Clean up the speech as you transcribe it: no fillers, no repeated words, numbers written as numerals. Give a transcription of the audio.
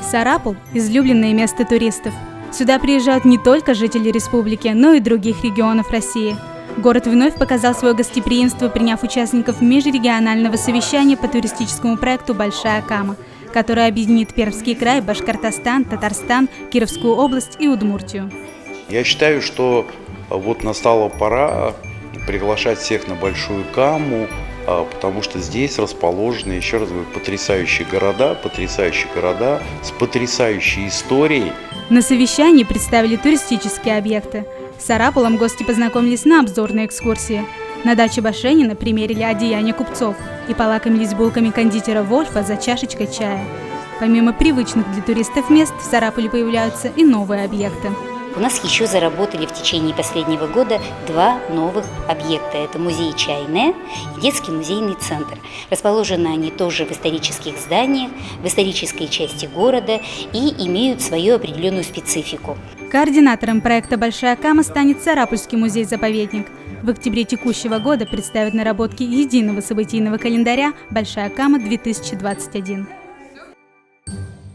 Сарапул – излюбленное место туристов. Сюда приезжают не только жители республики, но и других регионов России. Город вновь показал свое гостеприимство, приняв участников межрегионального совещания по туристическому проекту «Большая Кама», который объединит Пермский край, Башкортостан, Татарстан, Кировскую область и Удмуртию. Я считаю, что вот настала пора приглашать всех на Большую Каму, потому что здесь расположены, еще раз говорю, потрясающие города с потрясающей историей. На совещании представили туристические объекты. С Сарапулом гости познакомились на обзорной экскурсии. На даче Башенина примерили одеяния купцов и полакомились булками кондитера Вольфа за чашечкой чая. Помимо привычных для туристов мест, в Сарапуле появляются и новые объекты. У нас еще заработали в течение последнего года 2 новых объекта. Это музей «Чайная» и детский музейный центр. Расположены они тоже в исторических зданиях, в исторической части города и имеют свою определенную специфику. Координатором проекта «Большая Кама» станет Сарапульский музей-заповедник. В октябре текущего года представят наработки единого событийного календаря «Большая Кама-2021».